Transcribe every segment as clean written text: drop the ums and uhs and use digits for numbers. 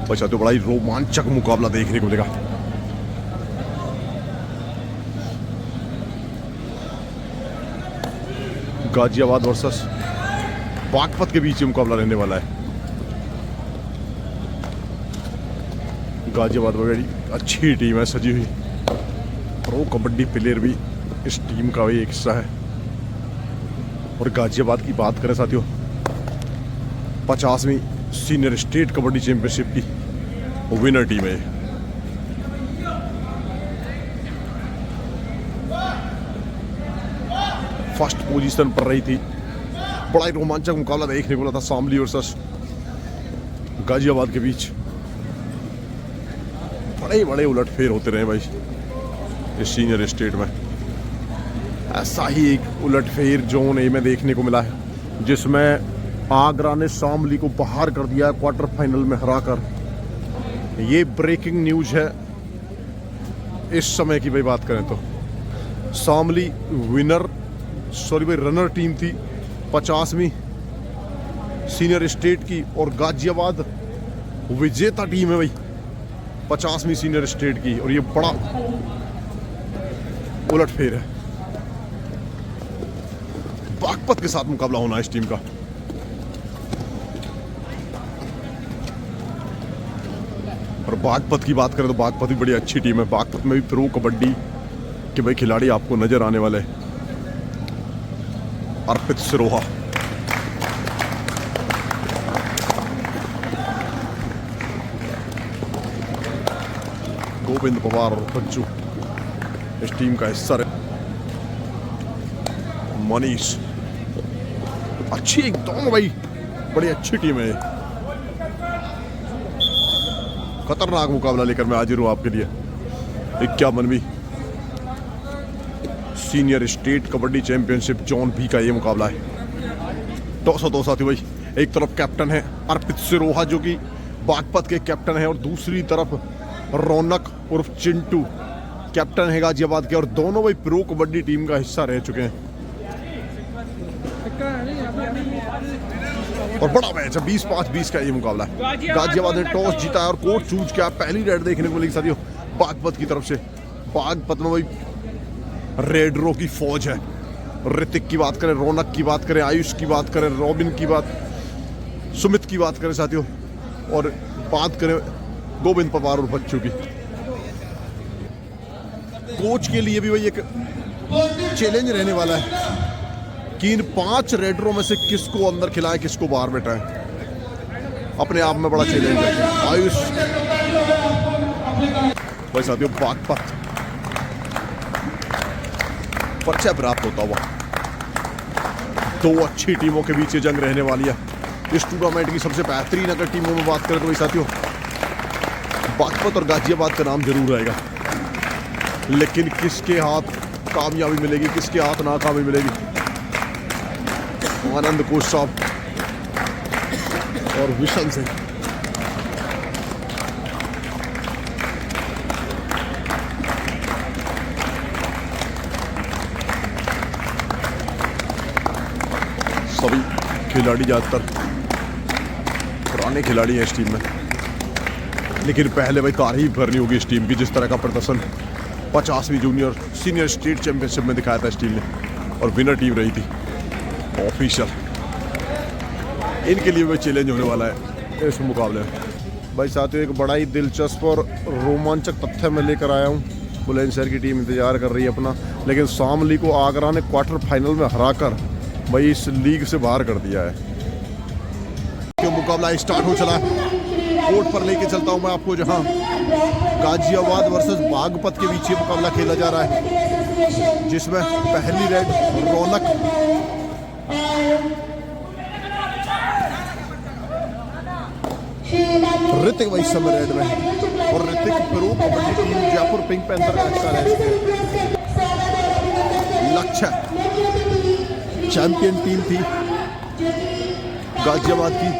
बचा तो बड़ा ही रोमांचक मुकाबला देखने को मिलेगा। गाजियाबाद वर्सेस बागपत के बीच मुकाबला रहने वाला है। गाजियाबाद बड़ी अच्छी टीम है सजी हुई। प्रो कबड्डी प्लेयर भी इस टीम का भी एक हिस्सा है। और गाजियाबाद की बात करें साथियों, 50वीं सीनियर स्टेट कबड्डी चैंपियनशिप की विनर टीम है। फर्स्ट पोजीशन पर रही थी। बड़ा ही रोमांचक मुकाबला देखने को मिला था शामली वर्सेस गाजियाबाद के बीच। बड़े बड़े उलटफेर होते रहे भाई इस सीनियर स्टेट में। ऐसा ही एक उलटफेर जोन ए में देखने को मिला है, जिसमें आगरा ने शामली को बाहर कर दिया क्वार्टर फाइनल में हराकर। ये ब्रेकिंग न्यूज है इस समय की भाई बात करें तो। शामली रनर टीम थी 50वीं सीनियर स्टेट की, और गाजियाबाद विजेता टीम है भाई 50वीं सीनियर स्टेट की। और ये बड़ा उलटफेर है। बागपत के साथ मुकाबला होना है इस टीम का। और बागपत की बात करें तो बागपत भी बड़ी अच्छी टीम है। बागपत में भी प्रो कबड्डी के भाई खिलाड़ी आपको नजर आने वाले हैं। अर्पित सिरोहा, गोविंद पवार और बच्चू इस टीम का हिस्सा रहे। मनीष, अच्छी एक दोनों भाई बड़ी अच्छी टीम है। खतरनाक मुकाबला लेकर मैं हाजिर हूं आपके लिए। 51वीं senior state kabaddi championship zone B का ये मुकाबला है। 202 साथी भाई, एक तरफ कैप्टन है अर्पित सिरोहा जो कि बागपत के कैप्टन है, और दूसरी तरफ रौनक उर्फ चिंटू कैप्टन है गाजियाबाद के। और दोनों भाई प्रो कबड्डी टीम का हिस्सा रह चुके हैं। और बड़ा मैच है, 20-5-20 का ये मुकाबला है। गाजियाबाद ने टॉस जीता है और कोर्ट चूज किया। पहली रेड देखने को मिली साथियों बागपत की तरफ से। बागपत में भाई रेडरो की फौज है। ऋतिक की बात करें, रौनक की बात करें, आयुष की बात करें, रॉबिन की बात, सुमित की बात करें साथियों, और बात करें गोविंद पवार और बच्चों की। कोच के लिए भी भाई एक चैलेंज रहने वाला है कि इन 5 रेडरों में से किसको अंदर खिलाएं, किसको बाहर बैठाएं। अपने आप में बड़ा चैलेंज है। आयुष भाई साथियों बागपत परिचय प्राप्त होता हुआ 2 अच्छी टीमों के बीच ये जंग रहने वाली है। इस टूर्नामेंट की सबसे बेहतरीन अगर टीमों में बात करें तो भाई साथियों बागपत और गाजियाबाद का नाम जरूर आएगा। लेकिन किसके हाथ कामयाबी मिलेगी, किसके हाथ नाकामी मिलेगी, आनंद कोच साहब और विशन सिंह। सभी खिलाड़ी ज्यादातर पुराने खिलाड़ी हैं इस टीम में। लेकिन पहले भाई तारीफ करनी होगी इस टीम की, जिस तरह का प्रदर्शन 50वीं जूनियर सीनियर स्टेट चैंपियनशिप में दिखाया था इस टीम ने, और विनर टीम रही थी ऑफिशियल। इनके लिए भी चैलेंज होने वाला है इस मुकाबले में। भाई साथियों एक बड़ा ही दिलचस्प और रोमांचक तथ्य मैं लेकर आया हूँ। बुलंदशहर की टीम इंतजार कर रही है अपना, लेकिन शामली को आगरा ने क्वार्टर फाइनल में हराकर भाई इस लीग से बाहर कर दिया है। क्यों मुकाबला स्टार्ट हो चला है। कोर्ट पर लेके चलता हूँ मैं आपको, जहाँ गाजियाबाद वर्सेस बागपत के बीच ये मुकाबला खेला जा रहा है, जिसमें पहली रेड रौनक ऋतिक भाई समय रेड में है, और Hrithik pro kabaddi team Jaipur pink panther का हिस्सा रह चुके हैं। लक्ष्य चैंपियन टीम थी गाजियाबाद की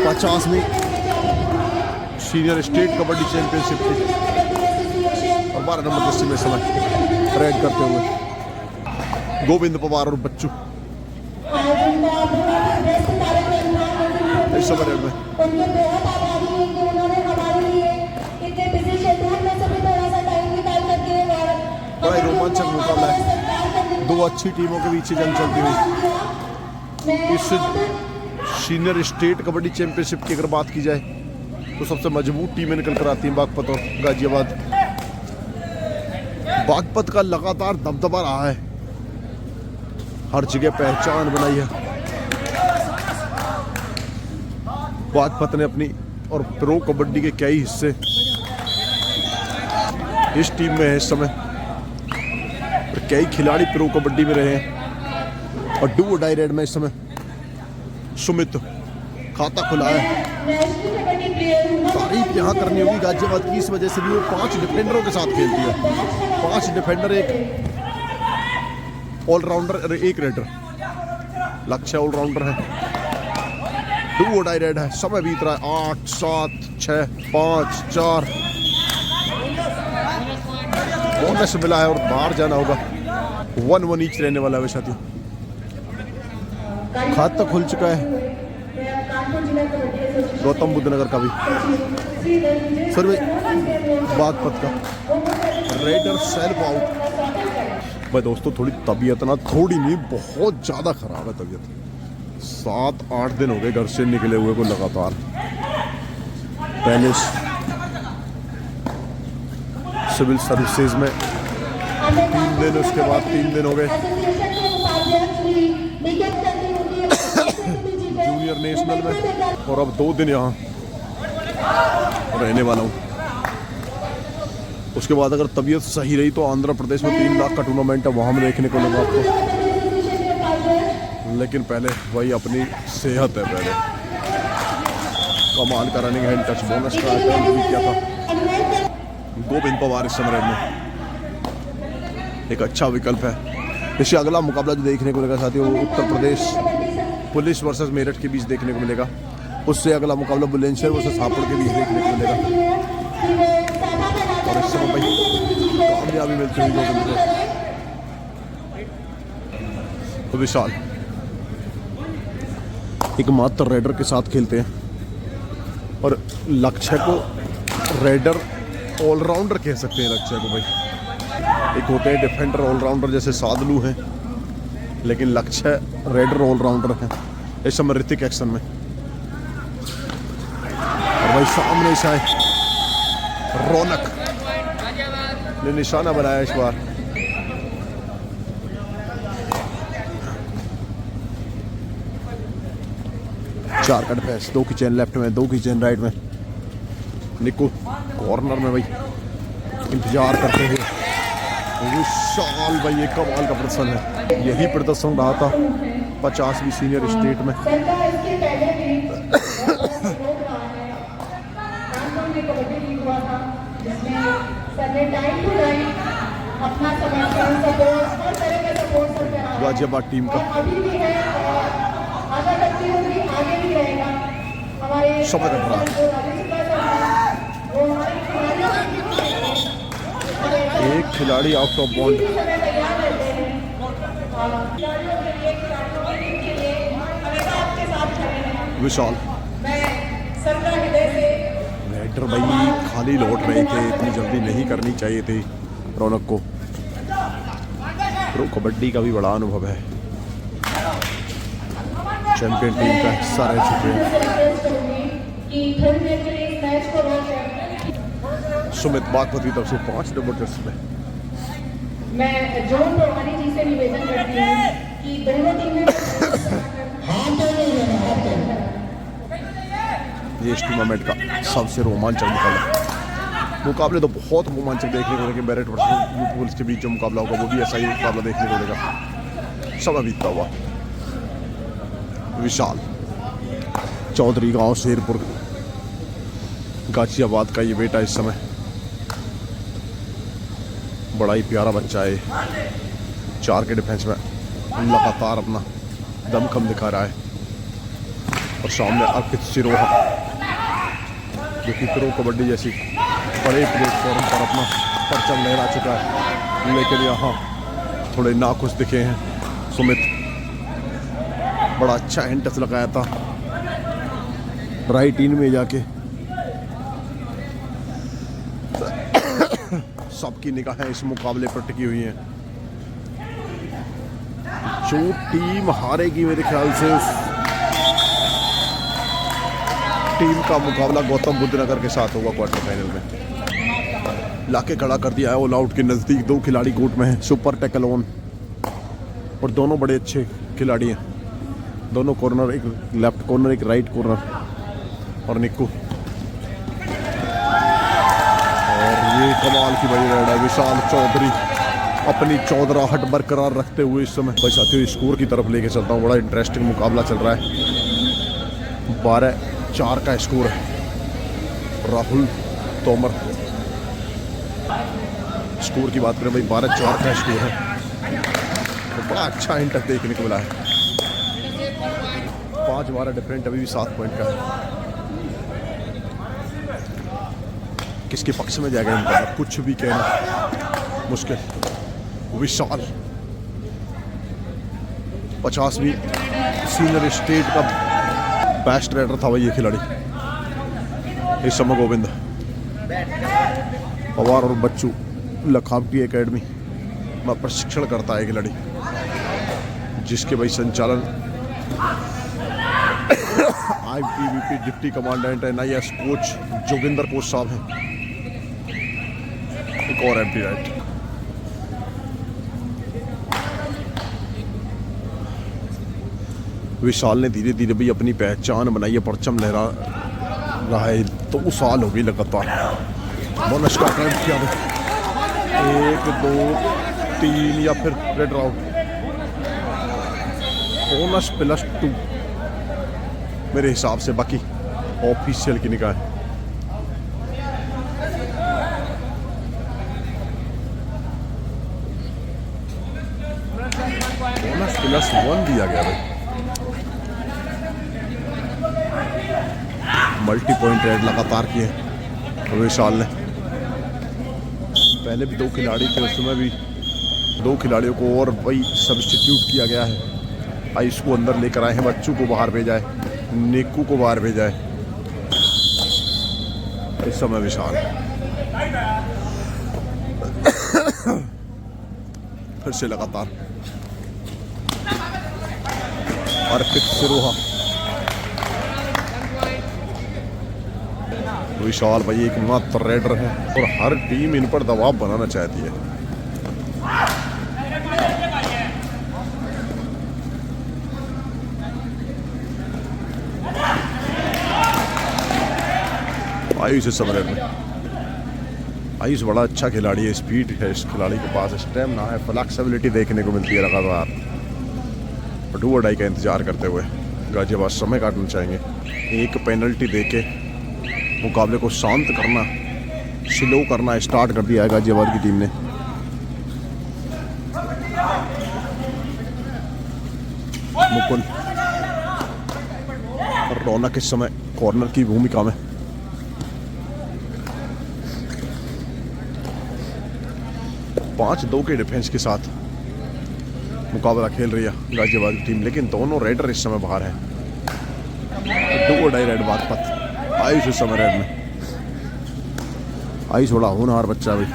50वीं सीनियर स्टेट कबड्डी चैंपियनशिप थी, और 12 नंबर जर्सी में समय रेड करते हुए गोविंद पवार और बच्चू इस समय रेड में। उनके बहुत आभारी हैं कि उन्होंने हमारे लिए इतने बिजी शेड्यूल में से भी थोड़ा सा टाइम निकाल करके और बड़ा ही रोमांचक मुकाबला है, दो अच्छी टीमों के बीच जंग चलती हुई। इस सीनियर स्टेट कबड्डी चैंपियनशिप की अगर बात की जाए तो सबसे मजबूत टीमें निकल कर आती हैं बागपत और गाजियाबाद। बागपत का लगातार दबदबा रहा है, हर जगह पहचान बनाई है। बागपत ने अपनी और प्रो कबड्डी के कई हिस्से इस टीम में है इस समय, और कई खिलाड़ी प्रो कबड्डी में रहे हैं। और डू डाई रेड में इस समय सुमित खाता खुला है। तारीफ यहाँ करनी होगी गाजियाबाद की, इस वजह से भी वो 5 डिफेंडरों के साथ खेलती है। 5 डिफेंडर, एक ऑलराउंडर और एक रेडर। लक्ष्य ऑलराउंडर है, डू डाई रेड है। समय बीत रहा है 8 7 6 5 4। बोनस मिला है और बाहर जाना होगा। 1-1 ईच रहने वाला है साथियों। खाता खुल चुका है गौतम बुद्ध नगर का भी, सर भाई बागपत का। Raider self out. भाई दोस्तों थोड़ी तबीयत ना, थोड़ी नहीं बहुत ज़्यादा ख़राब है तबीयत। 7-8 दिन हो गए घर से निकले हुए को लगातार। पहले सिविल सर्विसेज में 3 दिन, उसके बाद 3 दिन हो गए जूनियर नेशनल में, और अब 2 दिन यहाँ रहने वाला हूँ। उसके बाद अगर तबीयत सही रही तो आंध्र प्रदेश में 3 लाख का टूर्नामेंट है, वहाँ में देखने को लगा आपको। लेकिन पहले वही अपनी सेहत है, पहले कमाल का रनिंग हैंड टच बोनस का भी किया था। गोविंद पवार इस समय में एक अच्छा विकल्प है। इससे अगला मुकाबला जो देखने को मिलेगा साथियों, उत्तर प्रदेश पुलिस वर्सेस मेरठ के बीच देखने को मिलेगा। उससे अगला मुकाबला बुलंदशहर वर्सेस हापुड़ के बीच देखने को मिलेगा। और इस समय भाई कामयाबी मिलती हुई गोविंद को। तो विशाल एकमात्र रेडर के साथ खेलते हैं, और लक्ष्य को रेडर ऑलराउंडर कह सकते हैं। लक्ष्य को भाई एक होते हैं डिफेंडर ऑलराउंडर जैसे सादलू हैं, लेकिन लक्ष्य रेडर ऑलराउंडर है इस समय ऋतिक एक्शन में। और भाई सामने से आए रौनक ने निशाना बनाया इस बार। चार कट पैस, 2 की चेन लेफ्ट में, 2 की चेन राइट में। निको कॉर्नर में भाई इंतजार करते हुए विशाल भाई, ये कमाल का प्रदर्शन है। यही प्रदर्शन रहा था 50वीं सीनियर स्टेट में। गाजियाबाद टीम का समय कट रहा है। एक खिलाड़ी out of bond. Vishal raider भाई खाली लौट रहे थे, इतनी जल्दी नहीं करनी चाहिए थी रौनक को। प्रो कबड्डी का भी बड़ा अनुभव है, चैंपियन टीम का हिस्सा रह चुके हैं। सुमित बागपत की तरफ से 5 नंबर टेस्ट में। मैं जोन प्रभारी जी से निवेदन करती हूँ कि दोनों टीमें ये इस टूर्नामेंट का सबसे रोमांचक मुकाबले तो बहुत रोमांचक देखने को मिलेगा। मेरठ वर्सेस यूथ पुलिस के बीच जो मुकाबला होगा वो भी ऐसा ही मुकाबला देखने को मिलेगा। समय बीतता हुआ विशाल चौधरी गांव शेरपुर गाजियाबाद का ये बेटा इस समय बड़ा ही प्यारा बच्चा है। 4 के डिफेंस में लगातार अपना दमखम दिखा रहा है। और सामने अर्पित सिरोहा जो कि प्रो कबड्डी जैसी बड़े प्लेटफॉर्म पर अपना परचम लहरा चुका है, लेकिन यहाँ थोड़े नाखुश दिखे हैं। सुमित बड़ा अच्छा हैंड टच लगाया था, राइट इन में जाके सबकी निगाहें इस मुकाबले पर टिकी हुई हैं। जो टीम हारेगी मेरे ख्याल से उस टीम का मुकाबला गौतम बुद्ध नगर के साथ होगा क्वार्टर फाइनल में। लाके खड़ा कर दिया है ऑल आउट के नज़दीक। 2 खिलाड़ी कोर्ट में हैं, सुपर टैकल ऑन, और दोनों बड़े अच्छे खिलाड़ी हैं। दोनों कॉर्नर, एक लेफ्ट कॉर्नर एक राइट कॉर्नर, और निक्कू। और ये कमाल की बड़ी रेड है। विशाल चौधरी अपनी चौधराहट बरकरार रखते हुए इस समय भाई साथियों स्कोर की तरफ लेके चलता हूँ। बड़ा इंटरेस्टिंग मुकाबला चल रहा है। 12-4 का स्कोर है। राहुल तोमर स्कोर की बात करें भाई, 12-4 का स्कोर है। तो बड़ा अच्छा इंटर देखने को मिला है। 5-12 डिफरेंट अभी भी 7 पॉइंट का है। किसके पक्ष में जाएगा इनका कुछ भी कहना मुश्किल। विशाल 50वीं सीनियर स्टेट का बेस्ट राइडर था भाई ये खिलाड़ी। इस समय गोविंद पवार और बच्चू लखावटी एकेडमी में प्रशिक्षण करता है खिलाड़ी, जिसके भाई संचालन ITBP deputy commandant NIS coach Joginder coach साहब हैं। एक और एम्प्टी राइट। विशाल ने धीरे धीरे भी अपनी पहचान बनाई है, परचम लहरा रहा है। 2 साल हो गई लगातार। बोनस का अटेम्प्ट किया 1 2 3 या फिर रेड राउंड। बोनस +2 मेरे हिसाब से, बाकी ऑफिशियल की निगाह है। बोनस +1 दिया गया भाई। मल्टी पॉइंट रेड लगातार किए विशाल ने। पहले भी 2 खिलाड़ी थे, उसमें भी 2 खिलाड़ियों को और भाई सब्स्टिट्यूट किया गया है। आयुष को अंदर लेकर आए हैं, बच्चू को बाहर भेजा है, निक्कू को बाहर भेजा है। इस समय विशाल फिर से लगातार अर्पित सिरोहा। विशाल भाई एक मात्र रेडर है और हर टीम इन पर दबाव बनाना चाहती है। आयुष इस समय में, आयुष बड़ा अच्छा खिलाड़ी है, स्पीड है इस खिलाड़ी के पास, स्टेमिना है, फ्लेक्सिबिलिटी देखने को मिलती है लगातार। डू और डाई का इंतजार करते हुए गाजियाबाद समय काटना चाहेंगे। एक पेनल्टी देके मुकाबले को शांत करना, स्लो करना स्टार्ट कर दिया है गाजियाबाद की टीम ने। मुकुंद और रौनक इस समय कॉर्नर की भूमिका में। पाँच 2 के डिफेंस के साथ मुकाबला खेल रही है गाजियाबाद की टीम, लेकिन दोनों रेडर इस समय बाहर है। 2 डाई रेड बागपत। आयुष इस समय रेड में। आयुष बड़ा होनहार बच्चा भाई।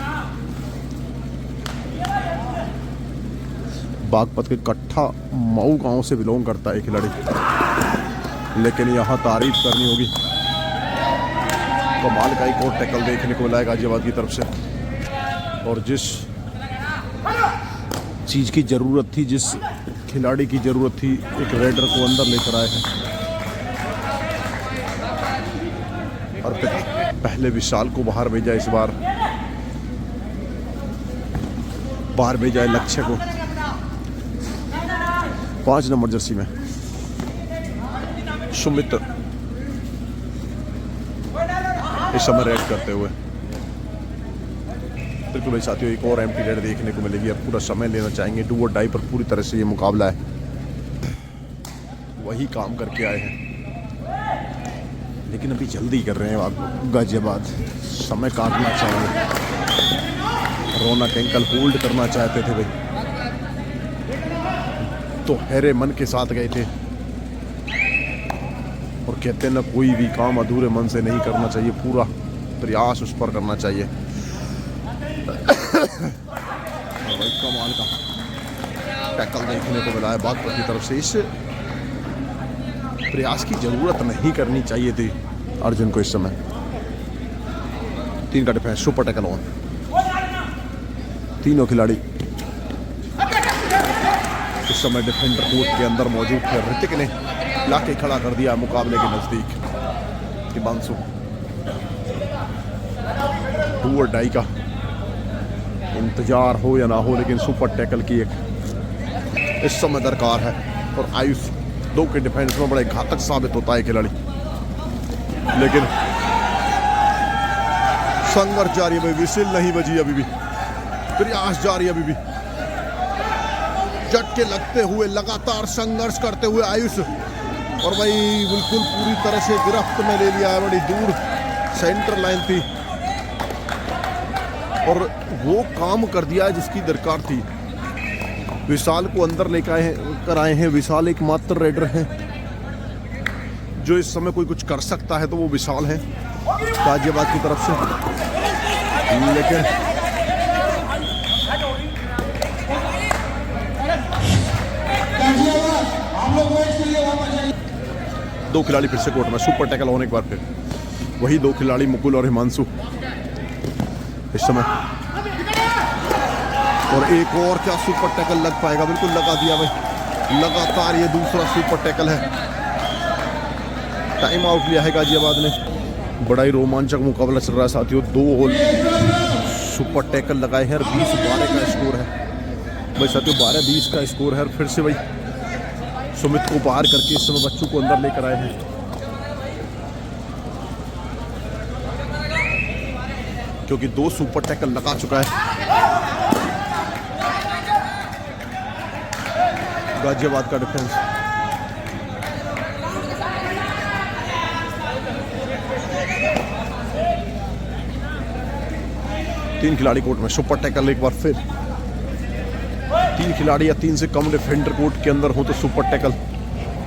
बागपत के कट्ठा मऊ गांव से बिलोंग करता है खिलाड़ी, लेकिन यहाँ तारीफ करनी होगी, कमाल का एक और टैकल देखने को मिला है गाजियाबाद की तरफ से। और जिस चीज़ की ज़रूरत थी, जिस खिलाड़ी की ज़रूरत थी, एक रेडर को अंदर लेकर आए हैं। और पहले विशाल को बाहर भेजा, इस बार बाहर भेजा है लक्ष्य को। 5 नंबर जर्सी में सुमित इस समय रेड करते हुए। बिल्कुल भाई साथियों, एक और एम्प्टी रेड देखने को मिलेगी। अब पूरा समय लेना चाहेंगे। डू और डाई पर पूरी तरह से ये मुकाबला है। वही काम करके आए हैं, लेकिन अभी जल्दी कर रहे हैं गाजियाबाद, समय काटना चाहेंगे। रौनक एंकल होल्ड करना चाहते थे भाई, तो हैरे मन के साथ गए थे। और और कहते हैं ना, कोई भी काम अधूरे मन से नहीं करना चाहिए, पूरा प्रयास उस पर करना चाहिए। और भाई कमाल का टैकल देखने को मिला है बागपत की तरफ से। इस प्रयास की जरूरत नहीं करनी चाहिए थी अर्जुन को इस समय। 3 का डिफेंस, सुपर टैकल ऑन। तीनों खिलाड़ी इस समय डिफेंडर कोर्ट के अंदर मौजूद थे। ऋतिक ने लाके खड़ा कर दिया मुकाबले के नजदीक। हिमांशु डू और डाई का इंतजार हो या ना हो, लेकिन सुपर टैकल की एक इस समय दरकार है। और आयुष 2 के डिफेंस में बड़े घातक साबित होता है खिलाड़ी, लेकिन संघर्ष जारी है। विसिल नहीं बजी अभी भी, प्रयास जारी अभी भी। झटके लगते हुए, लगातार संघर्ष करते हुए आयुष, और भाई बिल्कुल पूरी तरह से गिरफ्त में ले लिया है। बड़ी दूर सेंटर लाइन थी और वो काम कर दिया जिसकी दरकार थी। विशाल को अंदर लेकर आए हैं। विशाल एकमात्र रेडर हैं जो इस समय कोई कुछ कर सकता है, तो वो विशाल है गाजियाबाद की तरफ से। लेकिन दो खिलाड़ी फिर से कोर्ट में, सुपर टैकल होने के बाद फिर वही 2 खिलाड़ी मुकुल और हिमांशु इस समय। और एक और क्या सुपर टैकल लग पाएगा? बिल्कुल लगा दिया भाई, लगातार ये दूसरा सुपर टैकल है। टाइम आउट लिया है गाजियाबाद ने। बड़ा ही रोमांचक मुकाबला चल रहा है साथियों। 2 होल सुपर टैकल लगाए हैं और 20-12 का स्कोर है भाई साथियों। 12-20 का स्कोर है। और फिर से भाई सुमित को पार करके इस समय बच्चों को अंदर लेकर आए हैं, क्योंकि 2 सुपर टैकल लगा चुका है गाजियाबाद का डिफेंस। तीन खिलाड़ी कोर्ट में, सुपर टैकल एक बार फिर। 3 खिलाड़ी या 3 से कम डिफेंडर कोर्ट के अंदर हो तो सुपर टैकल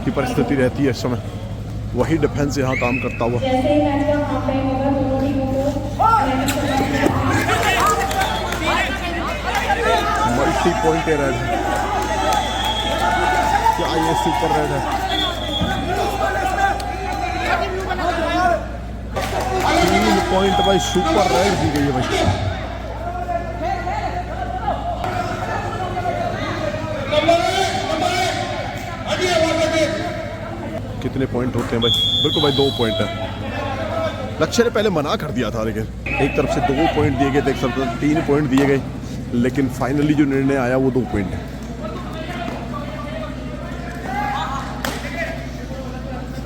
की परिस्थिति रहती है इस समय। वही डिफेंस यहाँ काम करता हुआ। मल्टी पॉइंट रेड है क्या? ये सुपर रेड है। 3 पॉइंट भाई, सुपर रेड दी गई है भाई। कितने पॉइंट होते हैं भाई? बिल्कुल भाई 2 पॉइंट है। लक्ष्य ने पहले मना कर दिया था, लेकिन एक तरफ से 2 पॉइंट दिए गए थे, एक तरफ से 3 पॉइंट दिए गए, लेकिन फाइनली जो निर्णय आया वो 2 पॉइंट है।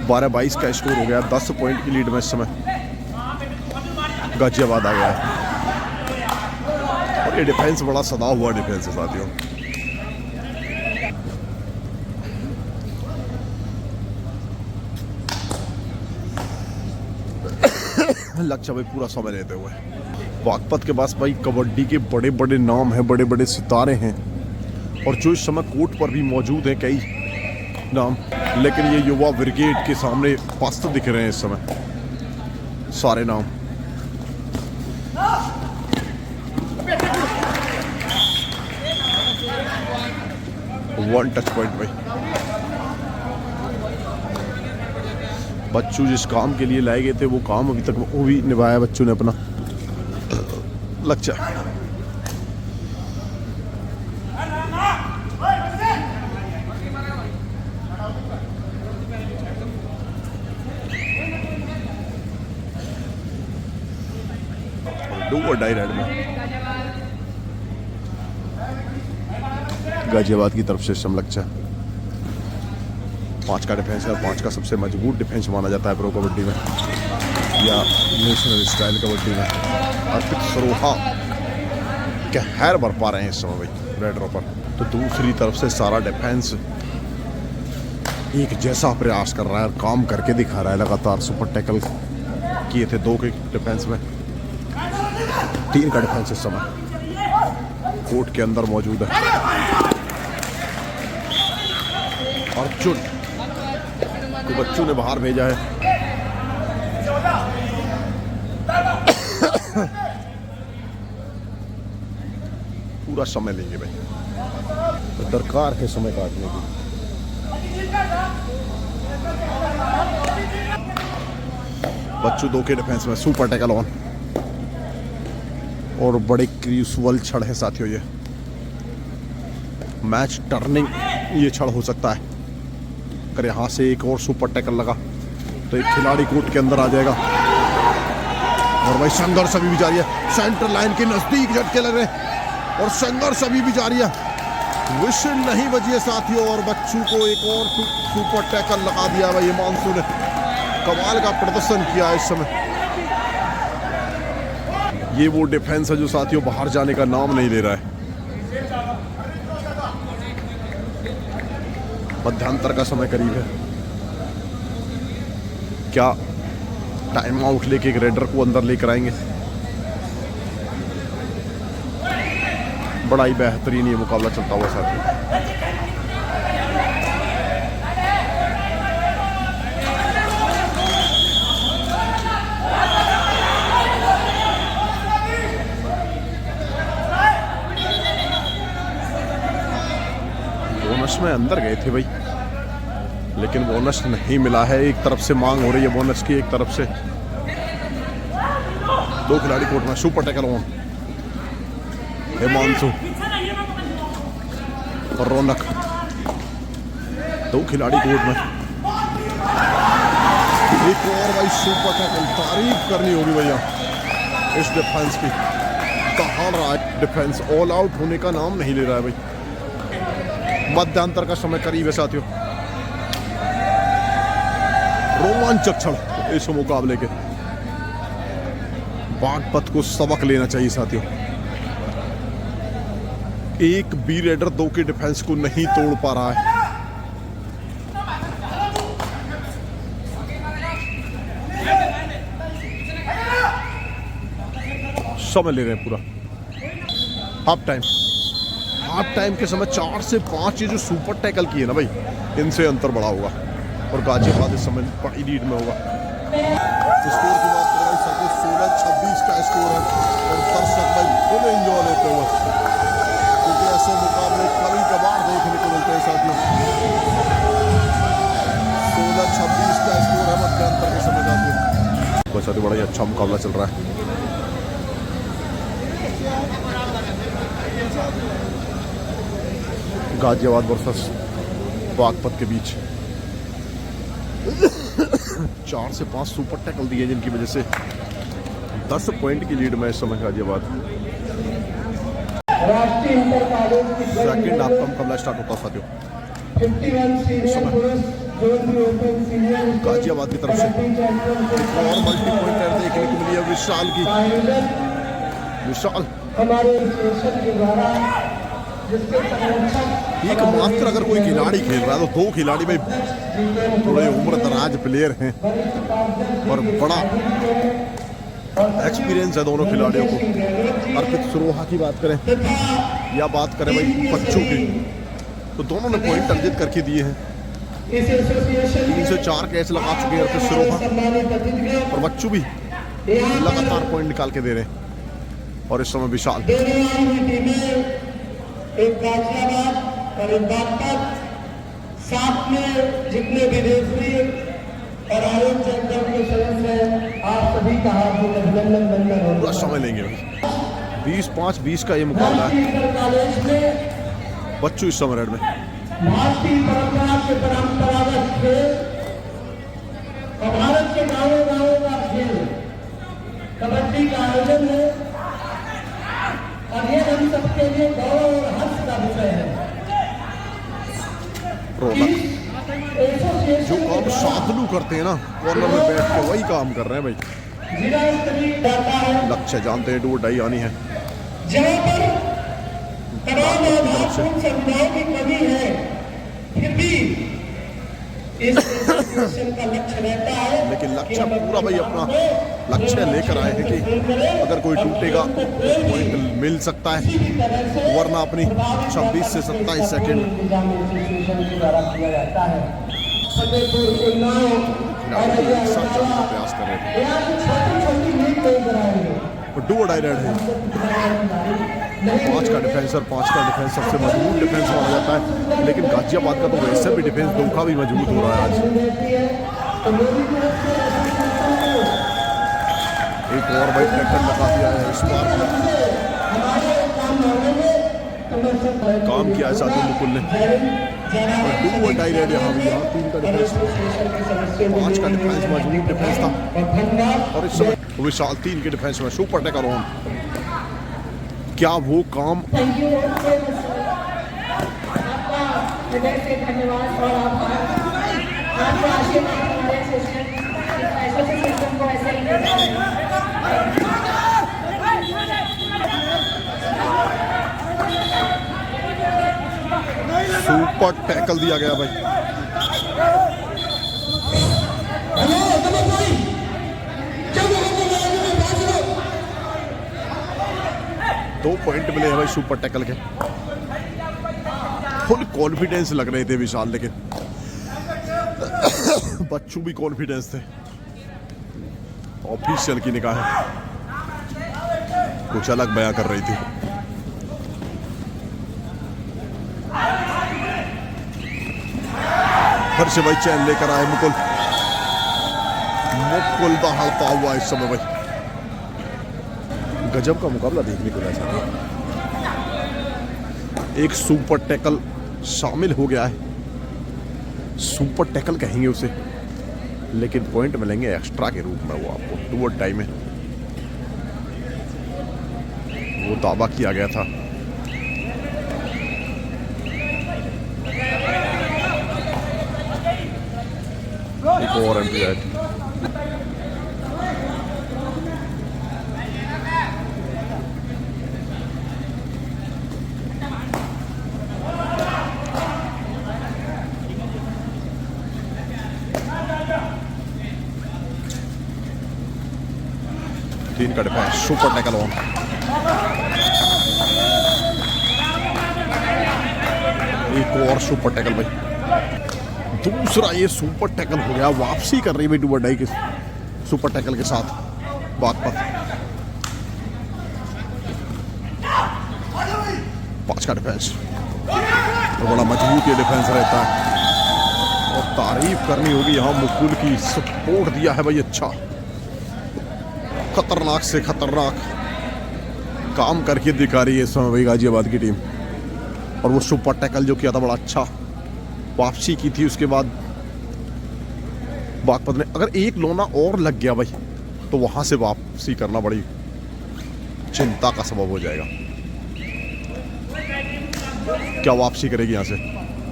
12-22 का स्कोर हो गया। 10 पॉइंट की लीड में इस समय गाजियाबाद आ गया है। और ये डिफेंस बड़ा सदा हुआ डिफेंस है साथियों। लक्ष्य भाई पूरा समय लेते हुए। बागपत के पास भाई कबड्डी के बड़े बड़े नाम हैं, बड़े बड़े सितारे हैं, और जो इस समय कोर्ट पर भी मौजूद हैं कई नाम, लेकिन ये युवा ब्रिगेड के सामने पस्त दिख रहे हैं इस समय सारे नाम। वन टच पॉइंट भाई। बच्चू जिस काम के लिए लाए गए थे वो काम अभी तक वो भी निभाया बच्चों ने अपना। लक्ष्य डू और डाई रेड में गाजियाबाद की तरफ से सम लक्ष्य। 5 का डिफेंस है और 5 का सबसे मजबूत डिफेंस माना जाता है प्रो कबड्डी में या नेशनल स्टाइल कबड्डी में। अर्पित सरोहा कहर बरपा रहे हैं इस समय भाई रेडरों पर। तो दूसरी तरफ से सारा डिफेंस एक जैसा प्रयास कर रहा है और काम करके दिखा रहा है। लगातार सुपर टैकल किए थे 2 के डिफेंस में। 3 का डिफेंस इस समय कोर्ट के अंदर मौजूद है। अर्जुन तो बच्चों ने बाहर भेजा है। पूरा समय लेंगे भाई, तो दरकार है समय काटने की। बच्चों 2 के डिफेंस में सुपर टैकल ऑन, और बड़े क्रूशियल क्षण है साथियों ये। मैच टर्निंग ये क्षण हो सकता है। अगर यहाँ से एक और सुपर टैकल लगा तो एक खिलाड़ी कोर्ट के अंदर आ जाएगा। और भाई संघर्ष अभी भी जारी है, सेंटर लाइन के नजदीक झटके लग रहे हैं और संघर्ष अभी भी जारी है। विशिल नहीं बजी है साथियों, और बच्चों को एक और सुपर टैकल लगा दिया भाई हिमांशु ने। कमाल का प्रदर्शन किया है इस समय। ये वो डिफेंस है जो साथियों बाहर जाने का नाम नहीं ले रहा है। मध्यांतर का समय करीब है। क्या टाइम आउट लेके एक रेडर को अंदर लेकर आएंगे? बड़ा ही बेहतरीन ये मुकाबला चलता हुआ साथियों। बोनस में अंदर गए थे भाई, लेकिन बोनस नहीं मिला है। एक तरफ से मांग हो रही है बोनस की, एक तरफ से। 2 खिलाड़ी कोर्ट में, सुपर टैकल ऑन, हिमांशु और रौनक। 2 खिलाड़ी कोर्ट में। एक और भाई सुपर टैकल, तारीफ करनी होगी भैया इस डिफेंस की। कहाँ रहा है डिफेंस, ऑल आउट होने का नाम नहीं ले रहा है भाई। मध्यांतर का समय करीब है साथियों। रोमांचक क्षण इस मुकाबले के। बागपत को सबक लेना चाहिए साथियों। एक बी रेडर 2 के डिफेंस को नहीं तोड़ पा रहा है। समय ले रहे हैं पूरा। हाफ टाइम के समय 4 से 5 ये जो सुपर टैकल किए ना भाई, इनसे अंतर बढ़ा होगा और गाजियाबाद इस समय बड़ी लीड में होगा। स्कोर की बात करें भाई, 16-26 का स्कोर है और दर्शक भाई फुल एंजॉय लेते हुए, क्योंकि ऐसे मुकाबले कभी कभार देखने को मिलते हैं साथियों। 16-26 का स्कोर है मध्यांतर के समय साथियों। बहुत साथ बड़ा ही अच्छा मुकाबला चल रहा है। गाजियाबाद वर्सेस बागपत के बीच 4 से 5 सुपर टैकल दिए, जिनकी वजह से 10 पॉइंट की लीड में इस समय गाजियाबाद। सेकंड हाफ का मुकाबला स्टार्ट होता साथियों। गाजियाबाद की तरफ से एक और मल्टी पॉइंटर देखने को मिली है विशाल की। विशाल एक मात्र अगर कोई खिलाड़ी खेल रहा है तो 2 खिलाड़ी भाई थोड़े उम्र दराज प्लेयर हैं और बड़ा एक्सपीरियंस है दोनों खिलाड़ियों को। अर्पित सरोहा की बात करें या बात करें भाई बच्चों की, तो दोनों ने पॉइंट अर्जित करके दिए हैं। 3 से 4 कैच लगा चुके हैं अर्पित सरोहा, और बच्चों भी लगातार पॉइंट निकाल के दे रहे हैं। और इस समय विशाल एक गाजियाबाद और एक बागपत, साथ में जितने भी रेफरी और आयोजक दल के सदस्य हैं, आप सभी का हार्दिक अभिनंदन। पूरा समय लेंगे भाई। 20-5-20 का ये मुकाबला है। बच्चों इस समय रेड में। भारतीय परंपरा के परंपरागत खेल और भारत के गाँवों का खेल कबड्डी का आयोजन है, और ये हम सबके लिए गौरव और हर्ष का विषय है। जो काम शांतनु करते हैं ना, कॉर्नर में बैठ के वही काम कर रहे हैं भाई। लक्ष्य जानते हैं, डू डाई आनी है। जहाँ पर तमाम समुदाय की कमी है, फिर भी इस एसोसिएशन का लक्ष्य रहता है, लेकिन लक्ष्य पूरा भाई अपना लक्ष्य लेकर आए हैं कि अगर कोई टूटेगा तो पॉइंट मिल सकता है, वरना अपनी 26 से 27 सेकंड फतेहपुर उन्नाव और खिलाड़ी एक साथ जाने का प्रयास कर रहे थे। यहाँ की छोटी-छोटी लीग नहीं कराएंगे। और डू और डाई रेड है। 5 का डिफेंसर, 5 का डिफेंस सबसे मजबूत डिफेंस माना जाता है, लेकिन गाजियाबाद का तो वैसे भी डिफेंस 2 का भी मजबूत हो रहा है आज। एक और भाई टक्कर लगा दिया है इस बार, काम किया है साथी मुकुल ने। और डू और डाई रेड यहाँ भी, यहाँ 3 का डिफेंस, 5 का डिफेंस मजबूत डिफेंस था, और इस समय विशाल 3 के डिफेंस में सुपर टेकर ऑन। क्या वो काम थैंक यू आपका हृदय से धन्यवाद और आभार। आपके आशीर्वाद हमारे सिस्टम ऐसे से सिस्टम को ऐसे ही करता है। सुपर टैकल दिया गया भाई। दो पॉइंट मिले हैं भाई सुपर टैकल के। फुल कॉन्फिडेंस लग रहे थे विशाल, लेकिन बच्चू भी कॉन्फिडेंस थे। ऑफिशियल की निगाह कुछ अलग बयां कर रही थी। फिर से भाई चैन लेकर आए मुकुल, मुकुल दहाड़ता हुआ इस समय भाई। गजब का मुकाबला देखने को मिला था। एक सुपर टैकल शामिल हो गया है, सुपर टैकल कहेंगे उसे, लेकिन पॉइंट मिलेंगे एक्स्ट्रा के रूप में। वो आपको डू और डाई में वो दावा किया गया था। एक और एंट्री है। तीन का डिफेंस, सुपर टैकल ऑन। एक और सुपर टैकल भाई, दूसरा ये सुपर टैकल हो गया। वापसी कर रही है डू और डाई के सुपर टैकल के साथ बागपत। 5 का डिफेंस, तो बड़ा मजबूत ये डिफेंस रहता है, और तारीफ करनी होगी यहाँ मुकुल की। सपोर्ट दिया है भाई, अच्छा खतरनाक से खतरनाक काम करके दिखा रही है इस समय भाई गाजियाबाद की टीम। और वो सुपर टैकल जो किया था बड़ा अच्छा, वापसी की थी उसके बाद बागपत ने। अगर एक लोना और लग गया भाई तो वहां से वापसी करना बड़ी चिंता का सबब हो जाएगा। क्या वापसी करेगी यहाँ से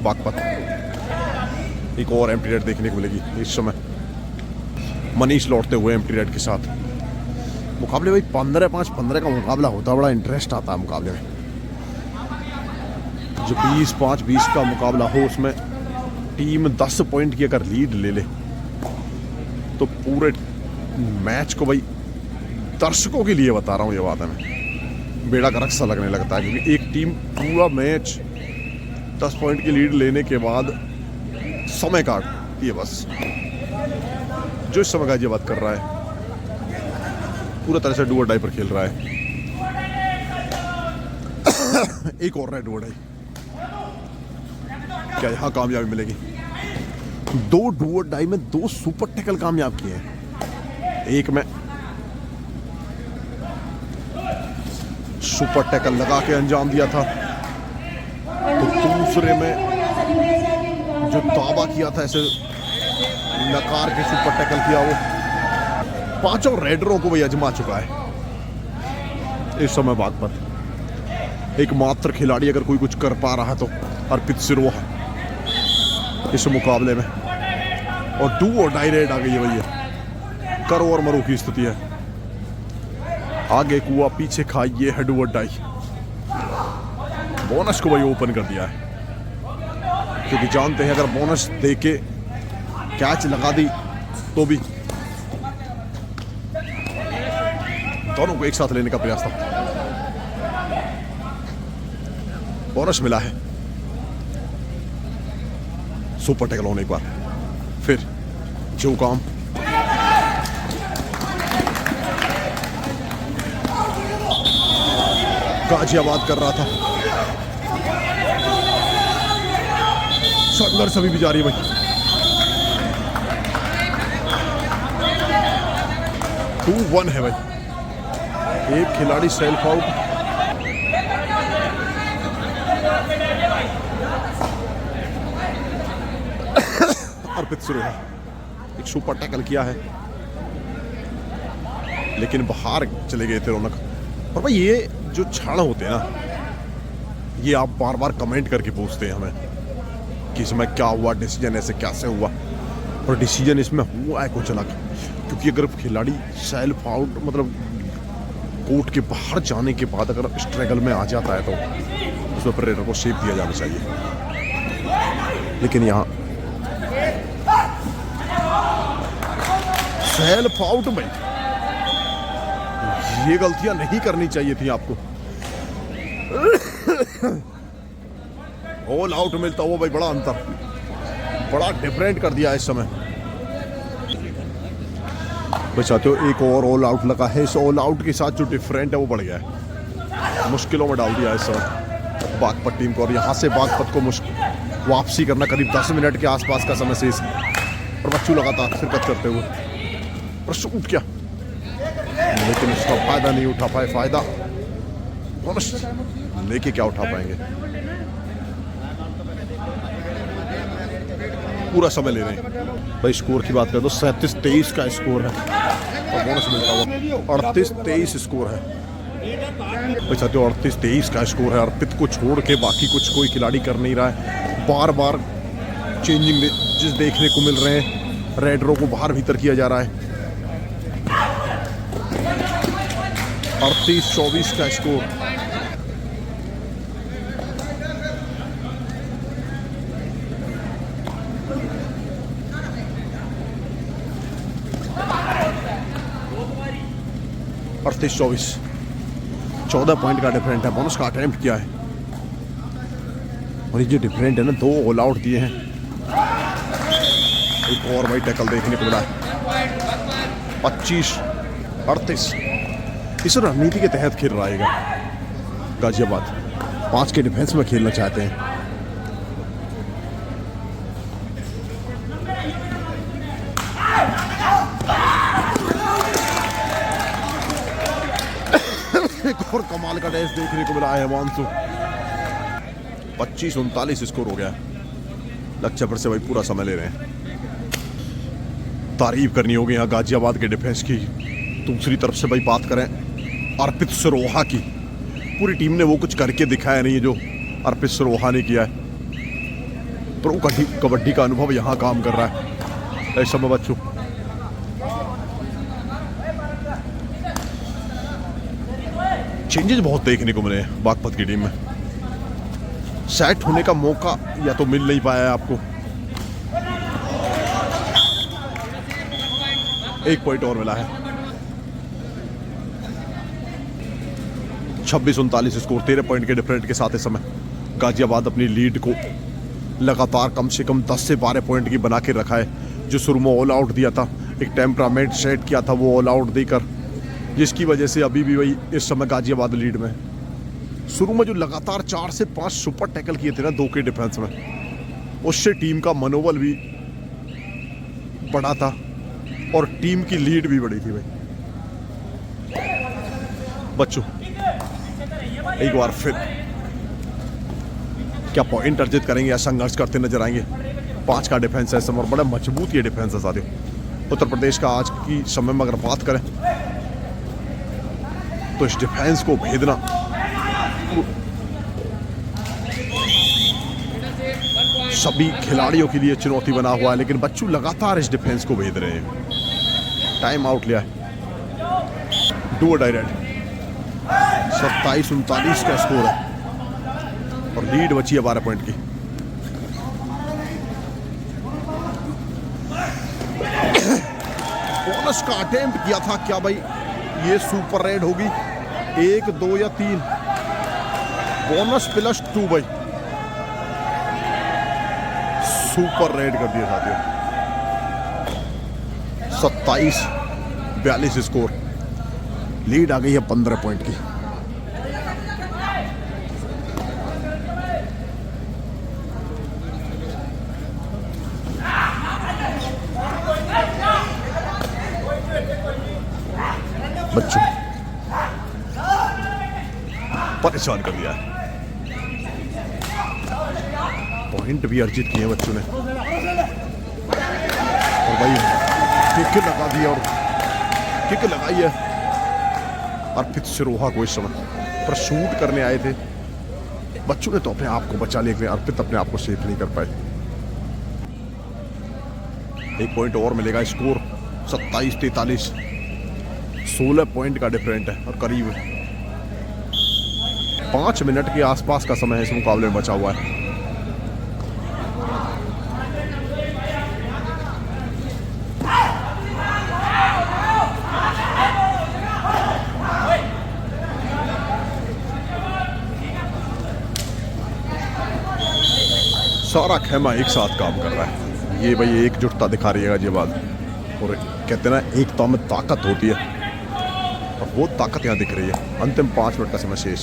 बागपत? एक और एम्प्टी रेड देखने को मिलेगी इस समय। मनीष लौटते हुए एम्प्टी रेड के साथ मुकाबले भाई 15-5, 15 का मुकाबला होता है, बड़ा इंटरेस्ट आता है मुकाबले में। जो 20-5, 20 का मुकाबला हो उसमें टीम 10 पॉइंट की अगर लीड ले ले तो पूरे मैच को भाई, दर्शकों के लिए बता रहा हूँ ये बात है मैं, बेड़ा गर्क सा लगने लगता है। क्योंकि एक टीम पूरा मैच 10 पॉइंट की लीड लेने के बाद समय काटती है बस। जो इस समय गाजियाबाद कर रहा है पूरा तरह से डू और डाई पर खेल रहा है। एक और है डू और डाई, क्या यहाँ कामयाबी मिलेगी? 2 डू और डाई में 2 सुपर टैकल कामयाब किए हैं। एक में सुपर टैकल लगा के अंजाम दिया था, तो दूसरे में जो दावा किया था ऐसे नकार के सुपर टैकल किया, वो 5 रेडरों को भी अजमा चुका है इस समय बागपत। एकमात्र खिलाड़ी अगर कोई कुछ कर पा रहा तो अर्पित सिरोहा इस मुकाबले में। और डू और डाई रेड आ गई है भैया, करो और मरो की स्थिति है। आगे कुआ पीछे खाइए है डू और डाई। बोनस को भाई ओपन कर दिया है, क्योंकि जानते हैं अगर बोनस देके कैच लगा दी तो भी दोनों को एक साथ लेने का प्रयास था। बोनस मिला है, सुपर टैकल होने एक बार बच्चों काम गाजियाबाद कर रहा था। संघर्ष अभी भी जारी है भाई। 2-1 है भाई। एक खिलाड़ी सेल्फ आउट। अर्पित सरोहा एक सुपर टैकल किया है, लेकिन बाहर चले गए थे रौनक। और भाई ये जो क्षण होते हैं ना, ये आप बार बार कमेंट करके पूछते हैं हमें कि इसमें क्या हुआ, डिसीजन ऐसे कैसे हुआ, और डिसीजन इसमें हुआ है कुछ अलग। क्योंकि अगर खिलाड़ी सेल्फ आउट मतलब कोर्ट के बाहर जाने के बाद अगर स्ट्रगल में आ जाता है तो उसमें प्रेयर को सेफ दिया जाना चाहिए। लेकिन यहाँ सेल्फ आउट में ये गलतियां नहीं करनी चाहिए थी आपको। ऑल आउट मिलता हुआ भाई, बड़ा अंतर, बड़ा डिफरेंट कर दिया इस समय। भाई साथियों, एक और ऑल आउट लगा है। इस ऑल आउट के साथ जो डिफरेंट है वो बढ़ गया है, मुश्किलों में डाल दिया है इस समय बागपत टीम को। और यहाँ से बागपत को वापसी करना करीब 10 मिनट के आसपास का समय शेष। और बच्चू लगातार शिरकत करते हुए और शूट किया, लेकिन उसका फायदा नहीं उठा पाए। फायदा लेके क्या उठा पाएंगे, पूरा समय ले रहे हैं भाई। स्कोर की बात करें तो 37-23 का स्कोर है और बोनस मिलता हुआ 38-23 स्कोर है भाई साथियों। 38-23 का स्कोर है। अर्पित को छोड़ के बाकी कुछ कोई खिलाड़ी कर नहीं रहा है। बार बार चेंजिंग जिस देखने को मिल रहे हैं, रेड रो को बाहर भीतर किया जा रहा है। 38-24 का स्कोर। अड़तीस 14 पॉइंट का डिफरेंट है। बोनस का अटेम्प्ट किया है और ये जो डिफरेंट है ना, 2 ऑल आउट दिए हैं। एक और भाई टैकल देखने को मिला है। 25-38 इस रणनीति के तहत खेल रहा है गाजियाबाद। 5 के डिफेंस में खेलना चाहते हैं। एक और कमाल का डैश देखने को मिला है हिमांशु। 25-39 स्कोर हो गया। लक्ष्य पर से भाई पूरा समय ले रहे हैं। तारीफ करनी होगी यहाँ गाजियाबाद के डिफेंस की। दूसरी तरफ से भाई बात करें अर्पित सरोहा की, पूरी टीम ने वो कुछ करके दिखाया नहीं है जो अर्पित सरोहा ने किया है। प्रो कबड्डी का अनुभव यहाँ काम कर रहा है इस समय बच्चों। चेंजेस बहुत देखने को मिले हैं बागपत की टीम में। सेट होने का मौका या तो मिल नहीं पाया है आपको। 1 पॉइंट और मिला है। 26-39 स्कोर, 13 पॉइंट के डिफरेंट के साथ इस समय गाजियाबाद अपनी लीड को लगातार कम से कम 10 से 12 पॉइंट की बना के रखा है। जो शुरू में ऑल आउट दिया था, एक टेम्परामेंट सेट किया था, वो ऑल आउट देकर, जिसकी वजह से अभी भी वही इस समय गाजियाबाद लीड में। शुरू में जो लगातार 4 से 5 सुपर टैकल किए थे ना 2 के डिफेंस में, उससे टीम का मनोबल भी बढ़ा था और टीम की लीड भी बढ़ी थी भाई। बच्चों एक बार फिर क्या पॉइंट अर्जित करेंगे या संघर्ष करते नजर आएंगे। 5 का डिफेंस है और बड़ा मजबूत ये डिफेंस है साथियों। उत्तर प्रदेश का आज की समय में अगर बात करें तो इस डिफेंस को भेदना सभी खिलाड़ियों के लिए चुनौती बना हुआ है, लेकिन बच्चू लगातार इस डिफेंस को भेद रहे हैं। टाइम आउट लिया है। डू डायरेक्ट 27-39 का स्कोर है और लीड बची है 12 पॉइंट की। बोनस का अटेम्प्ट किया था क्या भाई, ये सुपर रेड होगी 1, 2 या 3। बोनस +2 भाई, सुपर रेड कर दिया साथियों। 27-42 स्कोर, लीड आ गई है 15 पॉइंट की। बच्चों परेशान कर दिया है, पॉइंट भी अर्जित किए हैं बच्चों ने। और भाई किक लगा दी और किक लगाई है अर्पित सिरोहा को इस समय, पर शूट करने आए थे बच्चों ने तो अपने आप को बचा लिया, लेकिन अर्पित अपने आप को सेफ नहीं कर पाए। 1 पॉइंट और मिलेगा, स्कोर 27-43, 16 पॉइंट का डिफरेंट है और करीब 5 मिनट के आसपास का समय है इस मुकाबले में बचा हुआ है। सारा खेमा एक साथ काम कर रहा है, ये भाई एकजुटता दिखा रही है गाजियाबाद। और कहते हैं ना एकता में ताकत होती है, और वो ताकत यहाँ दिख रही है। अंतिम 5 मिनट का समय शेष।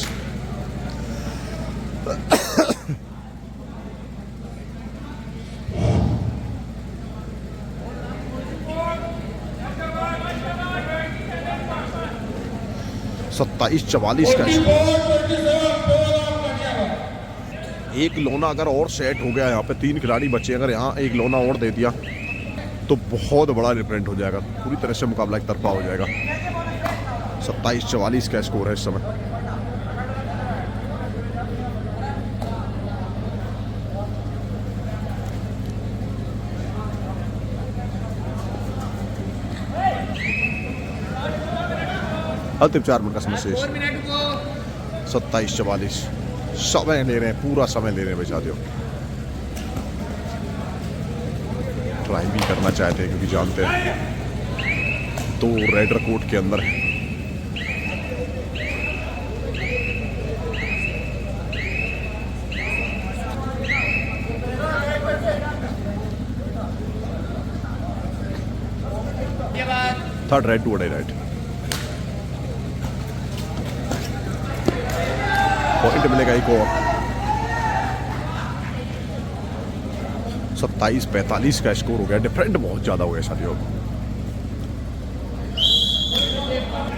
सत्ताईस 44 का एक लोना अगर और सेट हो गया, यहाँ पे 3 खिलाड़ी बचे, अगर यहाँ एक लोना और दे दिया तो बहुत बड़ा डिफरेंट हो जाएगा, पूरी तरह से मुकाबला एक तरफा हो जाएगा। 27-44 का स्कोर है इस समय। अंतिम 4 मिनट का समय शेष। 27-44 समय ले रहे हैं, पूरा समय ले रहे हैं बेचारे। ट्राई भी करना चाहते हैं क्योंकि जानते हैं तो रेडर कोट के अंदर है। थर्ड राइट टू अडाई राइट, पॉइंट मिलेगा एक और। 27-45 का स्कोर हो गया, डिफरेंट बहुत ज्यादा हो गया साथियों।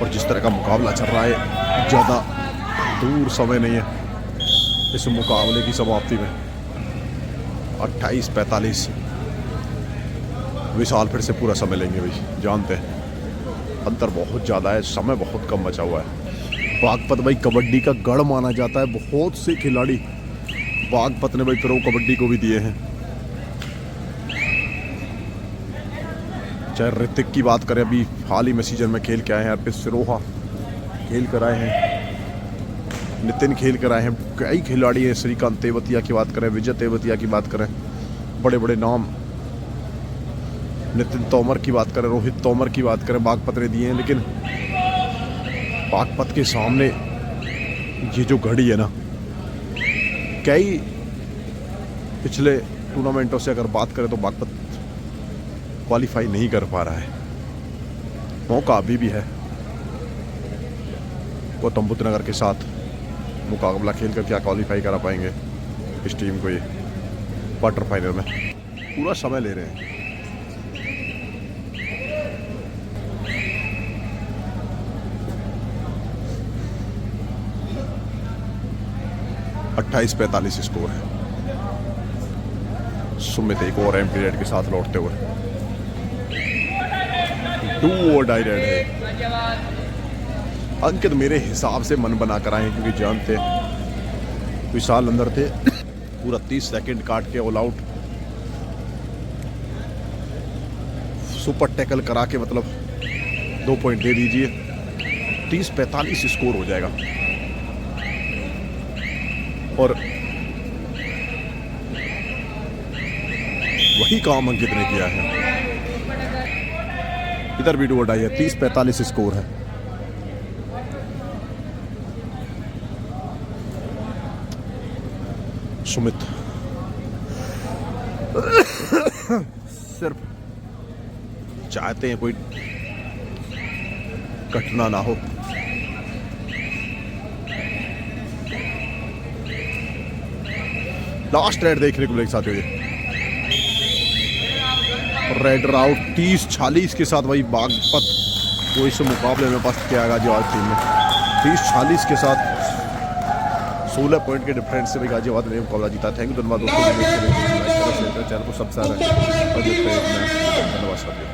और जिस तरह का मुकाबला चल रहा है, ज्यादा दूर समय नहीं है इस मुकाबले की समाप्ति में। 28-45 विशाल फिर से पूरा समय लेंगे भाई, जानते हैं अंतर बहुत ज्यादा है, समय बहुत कम बचा हुआ है। बागपत भाई कबड्डी का गढ़ माना जाता है, बहुत से खिलाड़ी बागपत ने भाई प्रो कबड्डी को भी दिए हैं। चाहे ऋतिक की बात करें, अभी हाल ही में सीजन में खेल के आए हैं, अर्पित सिरोहा खेल कर आए हैं, नितिन खेल कर आए हैं, कई खिलाड़ी हैं। श्रीकांत तेवतिया की बात करें, विजय तेवतिया की बात करें, बड़े बड़े नाम, नितिन तोमर की बात करें, रोहित तोमर की बात करें, बागपत ने दिए हैं। लेकिन बागपत के सामने ये जो घड़ी है ना, कई पिछले टूर्नामेंटों से अगर बात करें तो बागपत क्वालिफाई नहीं कर पा रहा है। मौका अभी भी है, गौतम बुद्ध नगर के साथ मुकाबला खेलकर क्या क्वालिफाई करा पाएंगे इस टीम को ये क्वार्टर फाइनल में। पूरा समय ले रहे हैं। अट्ठाईस 45 स्कोर है। सुमित एक और एम पीरियड के साथ लौटते हुए, 2 और डाई रेड है। अंकित मेरे हिसाब से मन बना कर आए, क्योंकि जानते विशाल अंदर थे, पूरा 30 सेकंड काट के ऑल आउट, सुपर टैकल करा के मतलब 2 पॉइंट दे दीजिए, 30-45 स्कोर हो जाएगा। और वही काम अंकित ने किया है। इधर भी डू डाई है, 30-45 स्कोर है। सुमित सिर्फ चाहते हैं कोई घटना ना हो। लास्ट रेड देखने को मिलेगी साथियों, ये रेड राउट 30-40 के साथ भाई बागपत को इस मुकाबले में पस्त किया गाजियाबाद टीम ने 30-40 के साथ 16 पॉइंट के डिफरेंस से भाई गाजियाबाद ने मुकाबला जीता। थैंक यू धन्यवाद दोस्तों, चैनल को सब्सक्राइब करें, धन्यवाद साथियों।